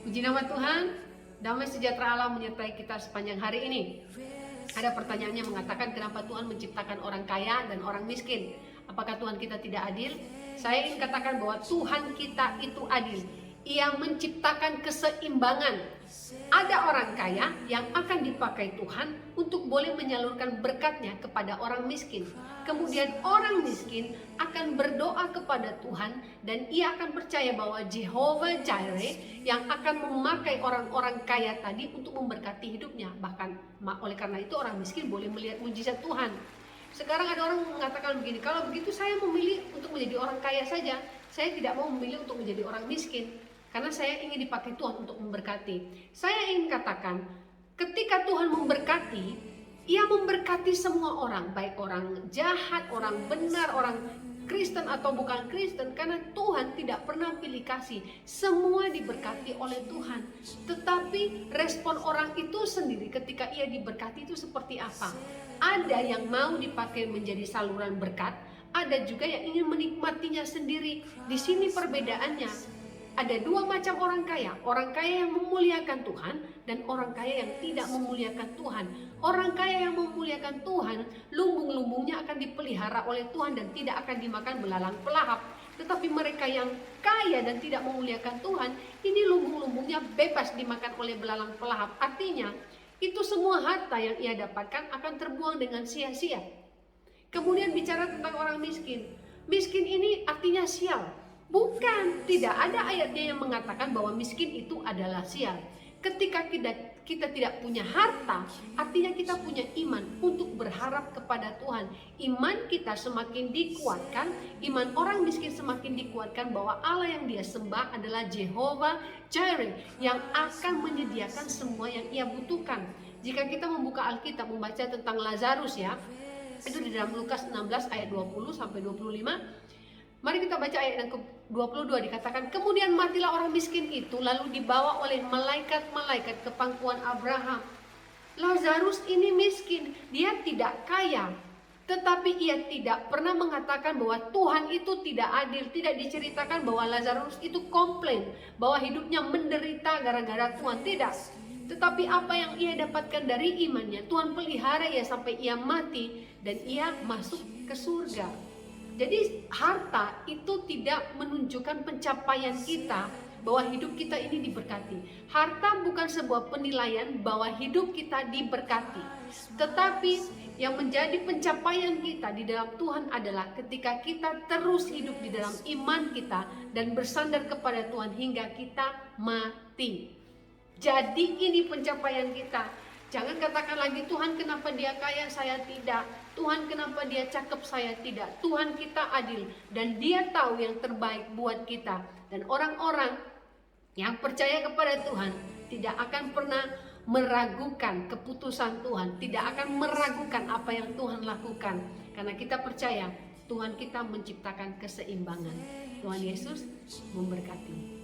Puji nama Tuhan, damai sejahtera Allah menyertai kita sepanjang hari ini. Ada pertanyaannya mengatakan kenapa Tuhan menciptakan orang kaya dan orang miskin? Apakah Tuhan kita tidak adil? Saya ingin katakan bahwa Tuhan kita itu adil. Ia menciptakan keseimbangan. Ada orang kaya yang akan dipakai Tuhan untuk boleh menyalurkan berkatnya kepada orang miskin. Kemudian orang miskin akan berdoa kepada Tuhan dan ia akan percaya bahwa Jehovah Jireh yang akan memakai orang-orang kaya tadi untuk memberkati hidupnya. Bahkan oleh karena itu orang miskin boleh melihat mujizat Tuhan. Sekarang ada orang mengatakan begini, kalau begitu saya memilih untuk menjadi orang kaya saja. Saya tidak mau memilih untuk menjadi orang miskin. Karena saya ingin dipakai Tuhan untuk memberkati. Saya ingin katakan, ketika Tuhan memberkati, Ia memberkati semua orang, baik orang jahat, orang benar, orang Kristen atau bukan Kristen, karena Tuhan tidak pernah pilih kasih. Semua diberkati oleh Tuhan. Tetapi respon orang itu sendiri ketika ia diberkati itu seperti apa? Ada yang mau dipakai menjadi saluran berkat, ada juga yang ingin menikmatinya sendiri. Di sini perbedaannya. Ada dua macam orang kaya yang memuliakan Tuhan dan orang kaya yang tidak memuliakan Tuhan. Orang kaya yang memuliakan Tuhan, lumbung-lumbungnya akan dipelihara oleh Tuhan dan tidak akan dimakan belalang pelahap. Tetapi mereka yang kaya dan tidak memuliakan Tuhan, ini lumbung-lumbungnya bebas dimakan oleh belalang pelahap. Artinya, itu semua harta yang ia dapatkan akan terbuang dengan sia-sia. Kemudian bicara tentang orang miskin. Miskin ini artinya sial. Bukan, tidak ada ayatnya yang mengatakan bahwa miskin itu adalah sial. Ketika kita tidak punya harta, artinya kita punya iman untuk berharap kepada Tuhan. Iman kita semakin dikuatkan, iman orang miskin semakin dikuatkan bahwa Allah yang dia sembah adalah Jehovah Jireh yang akan menyediakan semua yang ia butuhkan. Jika kita membuka Alkitab membaca tentang Lazarus ya, itu di dalam Lukas 16 ayat 20 sampai 25. Mari kita baca ayat yang ke-22, dikatakan, kemudian matilah orang miskin itu, lalu dibawa oleh malaikat-malaikat ke pangkuan Abraham. Lazarus ini miskin, dia tidak kaya, tetapi ia tidak pernah mengatakan bahwa Tuhan itu tidak adil. Tidak diceritakan bahwa Lazarus itu komplain, bahwa hidupnya menderita gara-gara Tuhan, tidak. Tetapi apa yang ia dapatkan dari imannya, Tuhan pelihara ia sampai ia mati dan ia masuk ke surga. Jadi harta itu tidak menunjukkan pencapaian kita bahwa hidup kita ini diberkati. Harta bukan sebuah penilaian bahwa hidup kita diberkati. Tetapi yang menjadi pencapaian kita di dalam Tuhan adalah ketika kita terus hidup di dalam iman kita dan bersandar kepada Tuhan hingga kita mati. Jadi ini pencapaian kita. Jangan katakan lagi, Tuhan kenapa dia kaya, saya tidak. Tuhan kenapa dia cakep, saya tidak. Tuhan kita adil dan dia tahu yang terbaik buat kita. Dan orang-orang yang percaya kepada Tuhan tidak akan pernah meragukan keputusan Tuhan. Tidak akan meragukan apa yang Tuhan lakukan. Karena kita percaya Tuhan kita menciptakan keseimbangan. Tuhan Yesus memberkati.